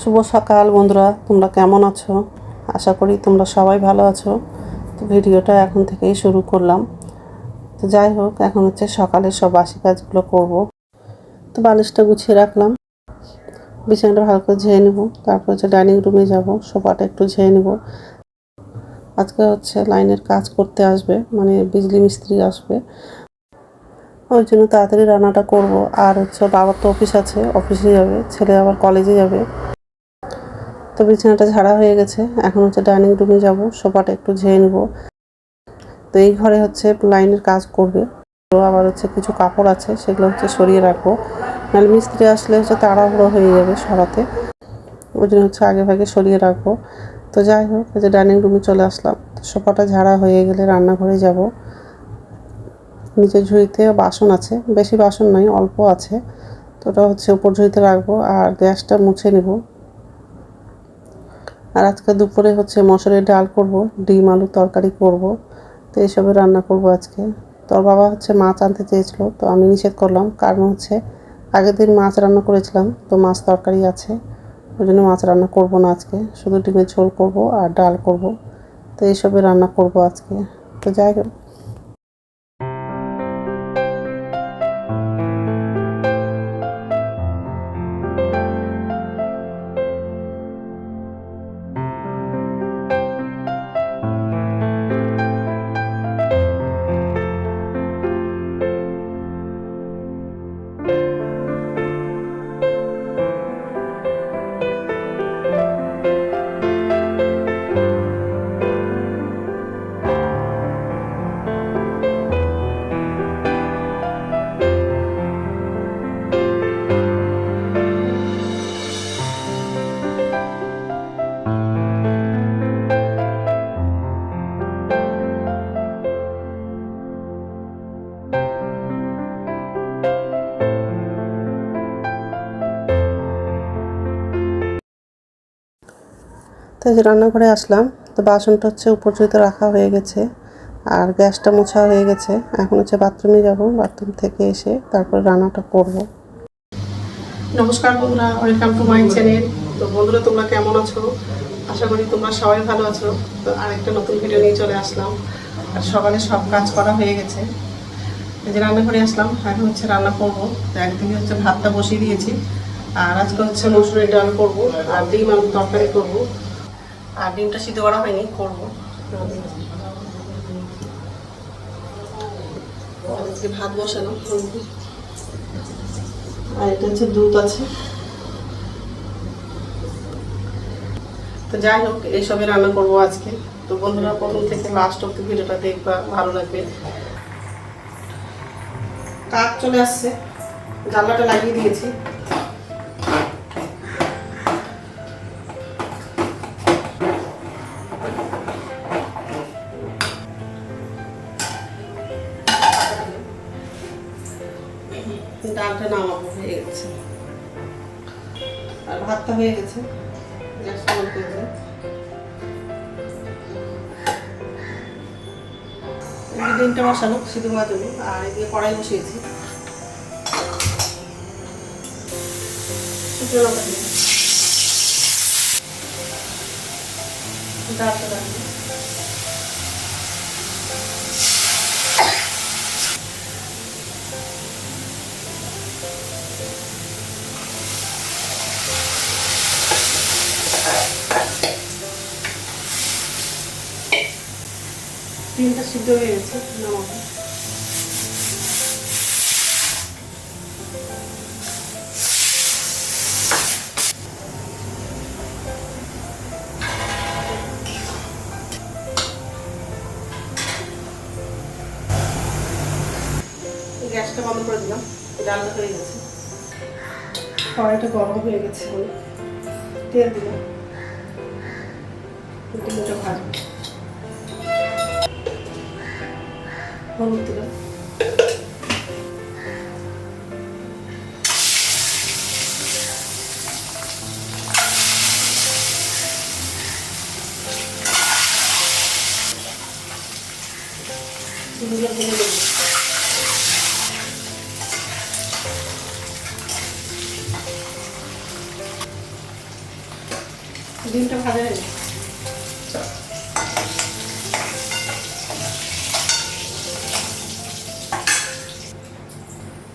শুভ সকাল বন্ধুরা, তোমরা কেমন আছো? আশা করি তোমরা সবাই ভালো আছো। তো ভিডিওটা এখন থেকেই শুরু করলাম। তো যাই হোক, এখন হচ্ছে সকালের সব বাসি কাজগুলো করব। তো বালিশটা গুছিয়ে রাখলাম, বিছানাটা ভালো করে ঝেড়ে নেব, তারপর হচ্ছে ডাইনিং রুমে যাব, সোফাটা একটু ঝেড়ে নেব। আজকে হচ্ছে লাইনের কাজ করতে আসবে, মানে বিজলি মিস্ত্রি আসবে, ওই জন্য তাড়াতাড়ি রান্নাটা করব। আর হচ্ছে বাবার তো অফিস আছে, অফিসে যাবে, ছেলে আবার কলেজে যাবে। তো বিছানাটা ঝাড়া হয়ে গেছে, এখন হচ্ছে ডাইনিং রুমে যাব, সোফাটা একটু ঝেড়ে নেব। তো এই ঘরে হচ্ছে লাইনের কাজ করবে, তো আবার হচ্ছে কিছু কাপড় আছে, সেগুলো হচ্ছে সরিয়ে রাখবো, নাহলে মিস্ত্রি আসলে হচ্ছে তাড়াহুড়ো হয়ে যাবে সরাতে, ওই জন্য হচ্ছে আগে ভাগে সরিয়ে রাখবো। তো যাই হোক, এই যে ডাইনিং রুমে চলে আসলাম। সোফাটা ঝাড়া হয়ে গেলে রান্নাঘরে যাব। নিচের ঝুড়িতে বাসন আছে, বেশি বাসন নয়, অল্প আছে, তো ওটা হচ্ছে উপর ঝুড়িতে রাখবো। আর গ্যাসটা মুছে নেব। আর আজকে দুপুরে হচ্ছে মসুরের ডাল করব, ডিম আলু তরকারি করব। তো এইসবের রান্না করব আজকে। তোর বাবা হচ্ছে মাছ আনতে চেয়েছিল, তো আমি নিষেধ করলাম, কারণ হচ্ছে আগের দিন মাছ রান্না করেছিলাম, তো মাছ তরকারি আছে, ওই জন্য মাছ রান্না করব না আজকে, শুধু ডিমের ঝোল করব আর ডাল করব। তো এইসবের রান্না করব আজকে। তো যাই হোক, তো এই যে রান্নাঘরে আসলাম। তো বাসনটা হচ্ছে উপর ঝুড়িতে রাখা হয়ে গেছে, আর গ্যাসটা মোছা হয়ে গেছে। এখন হচ্ছে বাথরুমে যাব, বাথরুম থেকে এসে তারপর রান্নাটা করব। নমস্কার বন্ধুরা, ওয়েলকাম টু মাই চ্যানেল। তো বন্ধুরা, তোমরা কেমন আছো? আশা করি তোমরা সবাই ভালো আছো। তো আরেকটা নতুন ভিডিও নিয়ে চলে আসলাম। আর সকালে সব কাজ করা হয়ে গেছে, এই যে রান্নাঘরে আসলাম, এখন হচ্ছে রান্না করব। তো একদিকে হচ্ছে ভাতটা বসিয়ে দিয়েছি, আর আজকে হচ্ছে মসুরের ডাল করব, আর ডিম আলু তরকারি করব। আর ডিমটা সিদ্ধ করা হয়নি, করবো। ভাত বসানো, আর এটা হচ্ছে দুধ আছে। তো যাই হোক, এইসবে রান্না করবো আজকে। তো বন্ধুরা, প্রথম থেকে লাস্ট অব্দি ভিডিওটা দেখবা, ভালো লাগবে। কাক চলে আসছে, জানলাটা লাগিয়ে দিয়েছি। ডালটা নামাবো, হয়ে গেছে, আর ভাতটা হয়ে গেছে। গ্যাসটা অন করে দিলাম। ডিমটা বসানো সিদ্ধ হওয়ার জন্য, আর এদিকে কড়াই বসিয়েছি। শুকনো লঙ্কা দিয়ে ডালটা রাখবো। ডিমটা সিদ্ধ হয়ে গেছে, নামাবো। গ্যাসটা বন্ধ করে দিলাম, ডালটা হয়ে গেছে। কড়াইটা গরম হয়ে গেছে, তেল দিলাম, ডিমটা ভাজবো। হলুদ দিলাম, ডিমটা ভাজা হয়ে গেছে,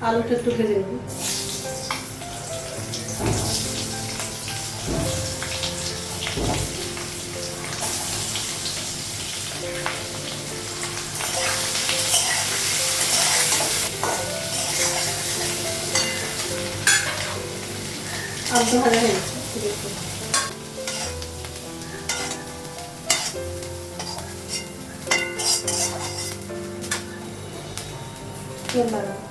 আলুটা একটু ভেজে নেব। আলুটা ভাজা হয়ে গেছে, তেল লাগাবো।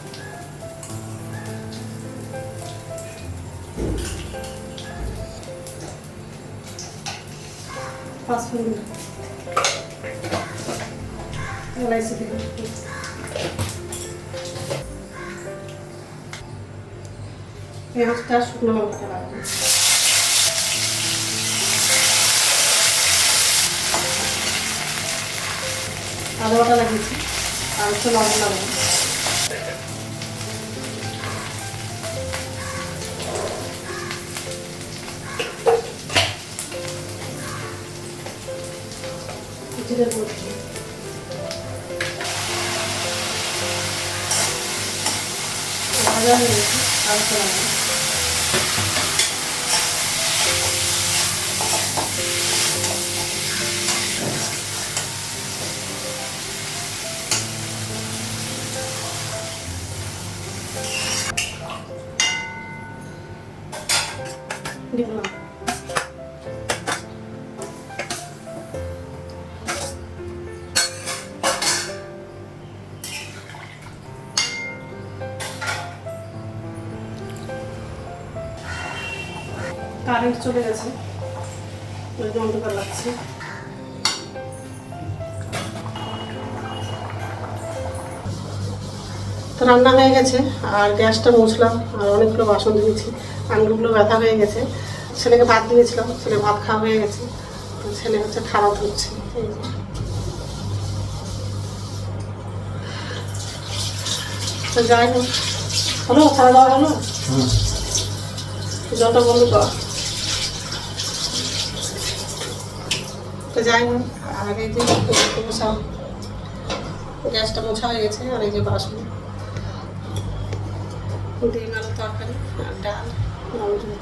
পাঁচফোড়ন, এলাইচি দেব, পেঁয়াজটা শুকনো লঙ্কাটা লাগাবো, আদা বাটা লাগিয়েছি, আর একটু লবণ লাগাবো। জিরে গুঁড়ো ভাজা হয়ে গেছে, আর একটু লাগাবো। দিলাম কারেন্ট চলে গেছে, অন্ধকার লাগছে। তো রান্না হয়ে গেছে, আর গ্যাসটা মুছলাম, আর অনেকগুলো বাসন ধুয়েছি, আঙুলগুলো ব্যথা হয়ে গেছে। ছেলেকে ভাত দিয়েছিলাম, ছেলে ভাত খাওয়া হয়ে গেছে, তো ছেলে হচ্ছে থালা ধুচ্ছে। তো যাই হোক, হলো খাওয়া দাওয়া হলো, জলটা বন্ধ কর। তো যাই হোক, আর এই যে মোছা, গ্যাসটা মোছা হয়ে গেছে, আর এই যে বাসন, ডিম আলু তরকারি আর ডাল,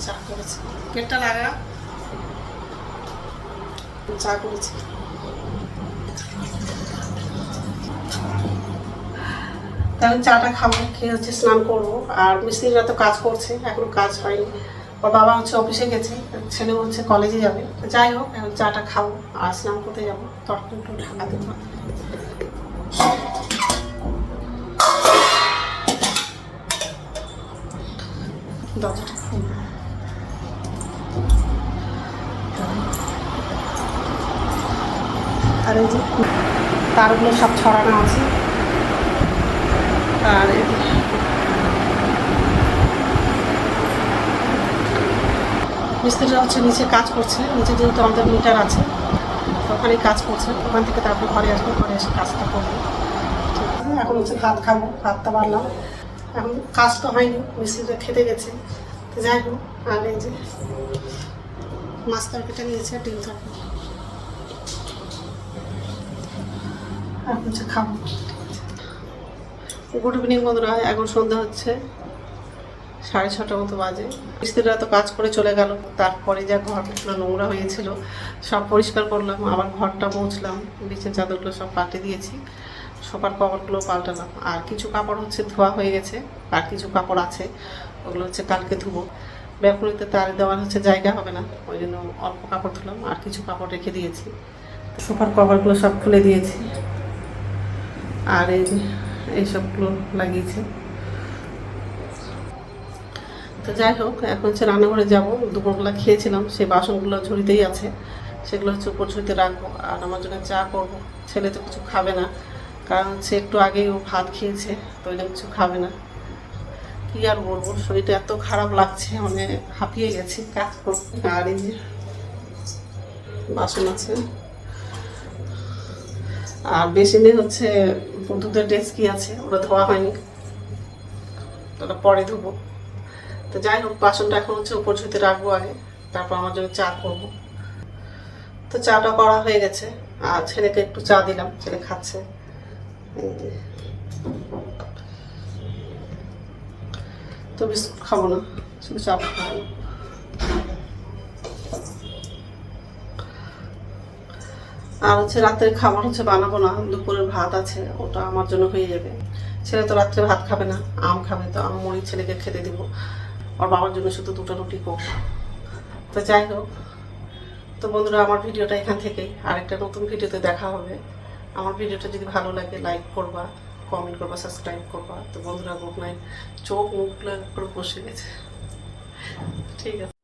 চা করেছি। গেটটা লাগা, চা করেছি। তাহলে চাটা খাবো, খেয়ে হচ্ছে স্নান করবো। আর মিস্ত্রিরা তো কাজ করছে, এখনো কাজ হয়নি। ওর বাবা হচ্ছে অফিসে গেছে, ছেলে হচ্ছে কলেজে যাবে। যাই হোক, এখন চাটা খাবো আর স্নান করতে যাবো। তরকারি একটু ঢাকা দেবো। দরজাটা খুলবো। আর এই যে তারগুলো সব ছড়ানো আছে। আর মিস্ত্রিরা হচ্ছে নিচে কাজ করছে, নিচে যেহেতু আমাদের মিটার আছে, ওখানেই কাজ করছে। ওখান থেকে তারপর ঘরে আসবো, ঘরে এসে কাজটা করবো। ঠিক আছে, এখন হচ্ছে ভাত খাবো, ভাতটা বাড়লাম। এখন কাজ তো হয়নি, মিস্ত্রিরা খেতে গেছে। তো যাই হোক, আর এই যে মাছ তরকারিটা নিয়েছে, ডিম তরকারি, আর হচ্ছে খাবো। গুড ইভিনিং বন্ধুরা, এখন সন্ধ্যা হচ্ছে 6:30 মতো বাজে। মিস্ত্রিরা তো কাজ করে চলে গেল। তারপরে যা ঘরগুলো নোংরা হয়েছিল সব পরিষ্কার করলাম, আবার ঘরটা মুছলাম, বিছের চাদরগুলো সব পাল্টে দিয়েছি, সোফার কভারগুলো পাল্টালাম। আর কিছু কাপড় হচ্ছে ধোয়া হয়ে গেছে, আর কিছু কাপড় আছে, ওগুলো হচ্ছে কালকে ধুবো। ব্যালকনিতে তার দেওয়ার হচ্ছে জায়গা হবে না, ওই জন্য অল্প কাপড় ধুলাম, আর কিছু কাপড় রেখে দিয়েছি। সোফার কভারগুলো সব খুলে দিয়েছি, আর এইসবগুলো লাগিয়েছি। তো যাই হোক, এখন হচ্ছে রান্নাঘরে যাবো। দুপুরবেলা খেয়েছিলাম, সেই বাসনগুলো ঝুড়িতেই আছে, সেগুলো হচ্ছে উপর ঝুড়িতে রাখবো। আর আমার জন্য চা করবো। ছেলে তো কিছু খাবে না, কারণ হচ্ছে একটু আগেই ও ভাত খেয়েছে, তো ওই জন্য কিছু খাবে না। কী আর বলবো, শরীরটা এত খারাপ লাগছে, মানে হাঁপিয়ে গেছি কাজ করতে। আর এই যে বাসন আছে, আর বেসিনে হচ্ছে দুধের ডেস্কি আছে, ওটা ধোয়া হয়নি, ওটা পরে ধুবো। তো যাই হোক, বাসনটা এখন হচ্ছে উপর ঝুঁতে রাখবো আগে, তারপর আমার জন্য চা করবো। তো চাটা করা হয়ে গেছে, আর ছেলেকে একটু চা দিলাম, ছেলে খাচ্ছে। এই যে। তো বিস্কুট খাবো না, শুধু চা খাবো। আর হচ্ছে রাতের খাবার হচ্ছে বানাবো না, দুপুরের ভাত আছে, ওটা আমার জন্য হয়ে যাবে। ছেলে তো রাত্রে ভাত খাবে না, আম খাবে, তো আমি মুড়ি ছেলেকে খেতে দিব। আর বাবার জন্য শুধু 2টা রুটি করবো। তো যাই হোক, তো বন্ধুরা আমার ভিডিওটা এখান থেকেই, আরেকটা নতুন ভিডিওতে দেখা হবে। আমার ভিডিওটা যদি ভালো লাগে লাইক করবা, কমেন্ট করবা, সাবস্ক্রাইব করবা। তো বন্ধুরা গুড নাইট। চোখ মুখগুলো করে বসে গেছে। ঠিক আছে।